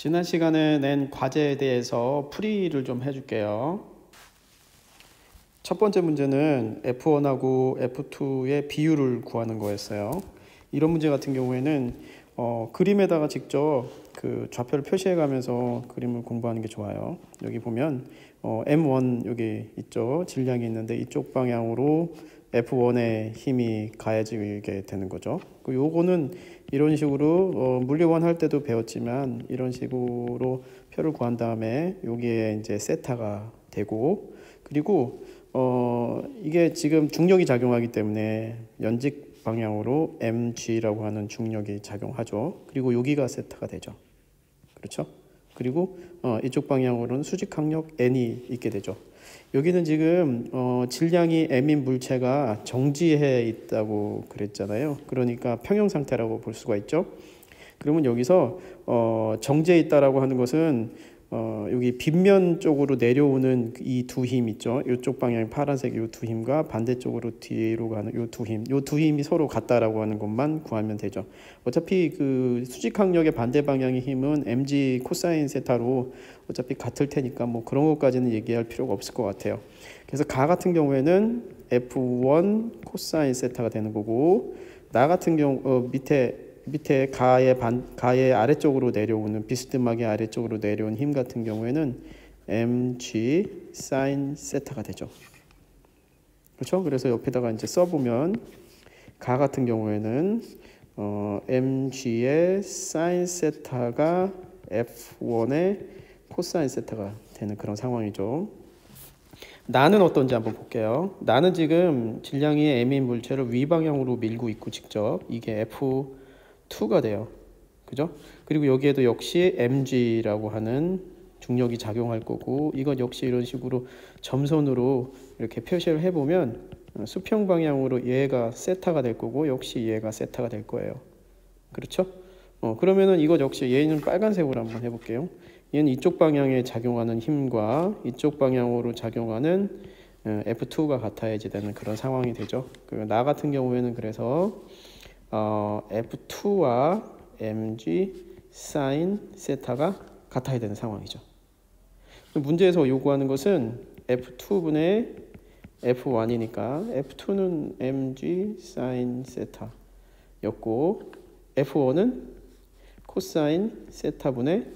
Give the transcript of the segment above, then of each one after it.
지난 시간에 낸 과제에 대해서 풀이를 좀 해줄게요. 첫 번째 문제는 F1하고 F2의 비율을 구하는 거였어요. 이런 문제 같은 경우에는 그림에다가 직접 그 좌표를 표시해 가면서 그림을 공부하는 게 좋아요. 여기 보면 M1 여기 있죠. 질량이 있는데 이쪽 방향으로 F1의 힘이 가해지게 되는 거죠. 요거는 이런 식으로 물리원 할 때도 배웠지만 이런 식으로 표를 구한 다음에 여기에 이제 세타가 되고, 그리고 이게 지금 중력이 작용하기 때문에 연직 방향으로 mg라고 하는 중력이 작용하죠. 그리고 여기가 세타가 되죠. 그렇죠? 그리고 이쪽 방향으로는 수직 항력 n이 있게 되죠. 여기는 지금 질량이 m인 물체가 정지해 있다고 그랬잖아요. 그러니까 평형 상태라고 볼 수가 있죠. 그러면 여기서 정지해 있다라고 하는 것은 여기 빗면 쪽으로 내려오는 이 두 힘 있죠. 이쪽 방향 파란색 이 두 힘과 반대쪽으로 뒤로 가는 이 두 힘이 서로 같다라고 하는 것만 구하면 되죠. 어차피 그 수직 항력의 반대 방향의 힘은 mg 코사인 세타로 어차피 같을 테니까 뭐 그런 것까지는 얘기할 필요가 없을 것 같아요. 그래서 가 같은 경우에는 f1 코사인 세타가 되는 거고, 나 같은 경우 밑에 가의 아래쪽으로 내려오는 비스듬하게 아래쪽으로 내려온 힘 같은 경우에는 mg 사인 세타가 되죠. 그렇죠? 그래서 옆에다가 이제 써보면 가 같은 경우에는 mg의 사인 세타가 f1의 코사인 세타가 되는 그런 상황이죠. 나는 어떤지 한번 볼게요. 나는 지금 질량이 m인 물체를 위 방향으로 밀고 있고 직접 이게 F2가 돼요. 그죠? 그리고 여기에도 역시 mg라고 하는 중력이 작용할 거고, 이건 역시 이런 식으로 점선으로 이렇게 표시를 해보면 수평 방향으로 얘가 세타가 될 거고 역시 얘가 세타가 될 거예요. 그렇죠? 그러면은 이거 역시 얘는 빨간색으로 한번 해볼게요. 얘는 이쪽 방향에 작용하는 힘과 이쪽 방향으로 작용하는 F2가 같아야지 되는 그런 상황이 되죠. 나 같은 경우에는 그래서 F2와 mg 사인 세타가 같아야 되는 상황이죠. 문제에서 요구하는 것은 F2분의 F1이니까 F2는 mg 사인 세타였고 F1은 코사인 세타분의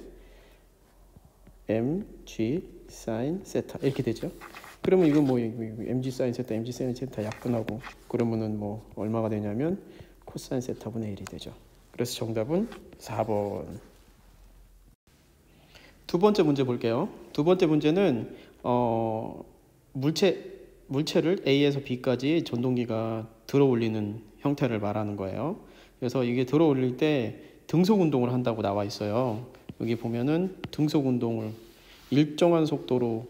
mg 사인 세타 이렇게 되죠. 그러면 이건 뭐 mg 사인 세타, mg 사인 세타 약분하고 그러면은 뭐 얼마가 되냐면 코사인 세타분의 1이 되죠. 그래서 정답은 4번. 두 번째 문제 볼게요. 두 번째 문제는 물체를 A에서 B까지 전동기가 들어 올리는 형태를 말하는 거예요. 그래서 이게 들어 올릴 때 등속 운동을 한다고 나와 있어요. 여기 보면은 등속 운동을 일정한 속도로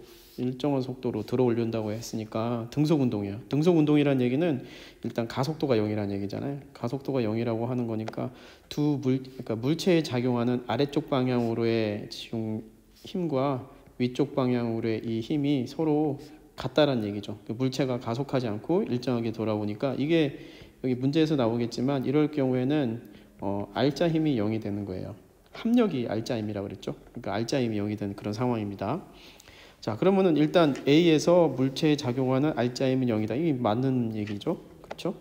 들어 올린다고 했으니까 등속 운동이에요. 등속 운동이라는 얘기는 일단 가속도가 0이라는 얘기잖아요. 가속도가 0이라고 하는 거니까 그러니까 물체에 작용하는 아래쪽 방향으로의 힘과 위쪽 방향으로의 이 힘이 서로 같다라는 얘기죠. 물체가 가속하지 않고 일정하게 돌아오니까 이게 여기 문제에서 나오겠지만 이럴 경우에는 알짜 힘이 0이 되는 거예요. 합력이 알짜 힘이라고 그랬죠. 그러니까 알짜 힘이 0이 되는 그런 상황입니다. 자, 그러면은 일단 A에서 물체에 작용하는 알짜 힘은 0이다. 이게 맞는 얘기죠. 그렇죠?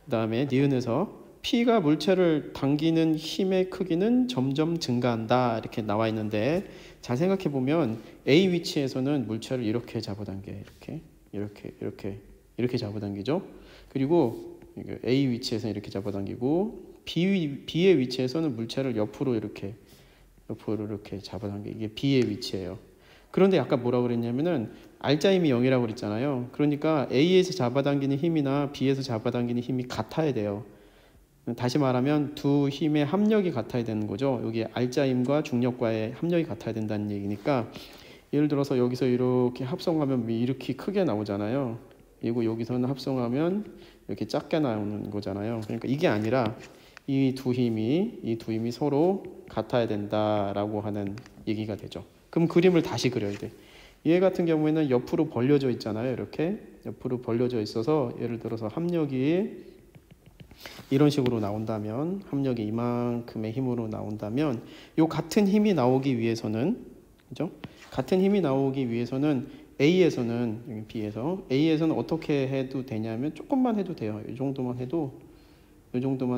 그 다음에 니은에서 P가 물체를 당기는 힘의 크기는 점점 증가한다. 이렇게 나와 있는데 잘 생각해 보면 A 위치에서는 물체를 이렇게 잡아당겨요. 이렇게 잡아당기죠. 그리고 A 위치에서는 이렇게 잡아당기고 B의 위치에서는 물체를 옆으로 이렇게 잡아당겨. 이게 B의 위치예요. 그런데 아까 뭐라고 그랬냐면은 알짜 힘이 0이라고 그랬잖아요. 그러니까 A에서 잡아당기는 힘이나 B에서 잡아당기는 힘이 같아야 돼요. 다시 말하면 두 힘의 합력이 같아야 되는 거죠. 여기 알짜 힘과 중력과의 합력이 같아야 된다는 얘기니까, 예를 들어서 여기서 이렇게 합성하면 이렇게 크게 나오잖아요. 그리고 여기서는 합성하면 이렇게 작게 나오는 거잖아요. 그러니까 이게 아니라 이 두 힘이 서로 같아야 된다라고 하는 얘기가 되죠. 그럼 그림을 다시 그려야 돼. 얘 같은 경우에는 옆으로 벌려져 있잖아요. 이렇게 옆으로 벌려져 있어서 예를 들어서 합력이 이런 식으로 나온다면, 합력이 이만큼의 힘으로 나온다면, 요 같은 힘이 나오기 위해서는, 그죠? 같은 힘이 나오기 위해서는 A에서는, 여기 B에서, A에서는 어떻게 해도 되냐면 조금만 해도 돼요. 이 정도만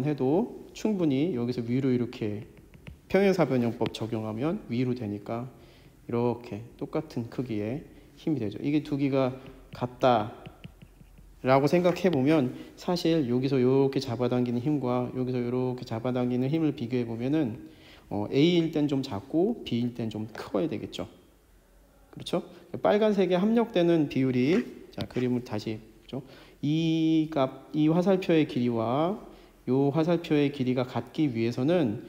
해도 충분히 여기서 위로 이렇게 평행사변형법 적용하면 위로 되니까 이렇게 똑같은 크기의 힘이 되죠. 이게 두 개가 같다 라고 생각해 보면 사실 여기서 이렇게 잡아당기는 힘과 여기서 이렇게 잡아당기는 힘을 비교해 보면은 A일 땐 좀 작고 B일 땐 좀 커야 되겠죠. 그렇죠? 빨간색에 합력되는 비율이, 자, 그림을 다시 보죠. 이 화살표의 길이와 이 화살표의 길이가 같기 위해서는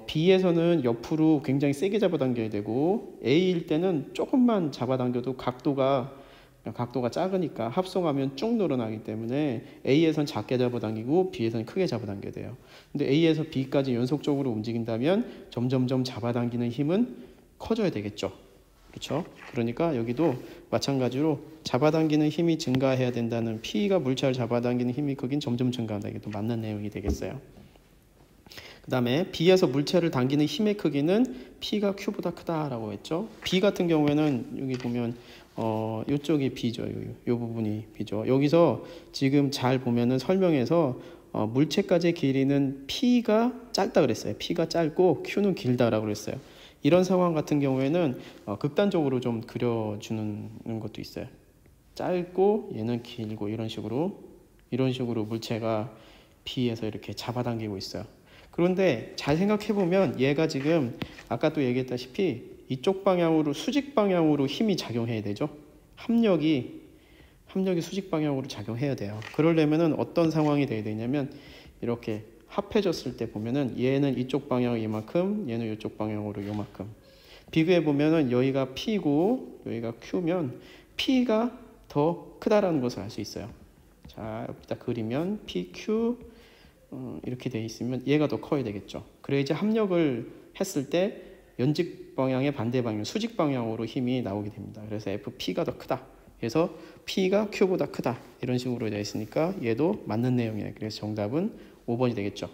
B에서는 옆으로 굉장히 세게 잡아당겨야 되고 A일 때는 조금만 잡아당겨도 각도가 작으니까 합성하면 쭉 늘어나기 때문에 A에선 작게 잡아당기고 B에선 크게 잡아당겨야 돼요. 근데 A에서 B까지 연속적으로 움직인다면 점점점 잡아당기는 힘은 커져야 되겠죠. 그렇죠? 그러니까 여기도 마찬가지로 잡아당기는 힘이 증가해야 된다는, P가 물체를 잡아당기는 힘이 크긴 점점 증가한다. 이게 또 맞는 내용이 되겠어요. 그 다음에 B에서 물체를 당기는 힘의 크기는 P가 Q보다 크다라고 했죠. B 같은 경우에는 여기 보면 이쪽이 B죠. 이 부분이 B죠. 여기서 지금 잘 보면은 설명에서 물체까지의 길이는 P가 짧다 그랬어요. P가 짧고 Q는 길다라고 그랬어요. 이런 상황 같은 경우에는 극단적으로 좀 그려주는 것도 있어요. 짧고 얘는 길고 이런 식으로 물체가 B에서 이렇게 잡아당기고 있어요. 그런데 잘 생각해 보면 얘가 지금 아까 또 얘기했다시피 이쪽 방향으로, 수직 방향으로 힘이 작용해야 되죠. 합력이 수직 방향으로 작용해야 돼요. 그러려면은 어떤 상황이 돼야 되냐면 이렇게 합해졌을 때 보면은 얘는 이쪽 방향 이만큼, 얘는 이쪽 방향으로 요만큼. 비교해 보면은 여기가 P고 여기가 Q면 P가 더 크다라는 것을 알 수 있어요. 자, 여기다 그리면 PQ 이렇게 돼 있으면 얘가 더 커야 되겠죠. 그래야지 합력을 했을 때 연직 방향의 반대 방향, 수직 방향으로 힘이 나오게 됩니다. 그래서 FP가 더 크다. 그래서 P가 Q보다 크다. 이런 식으로 되어 있으니까 얘도 맞는 내용이에요. 그래서 정답은 5번이 되겠죠.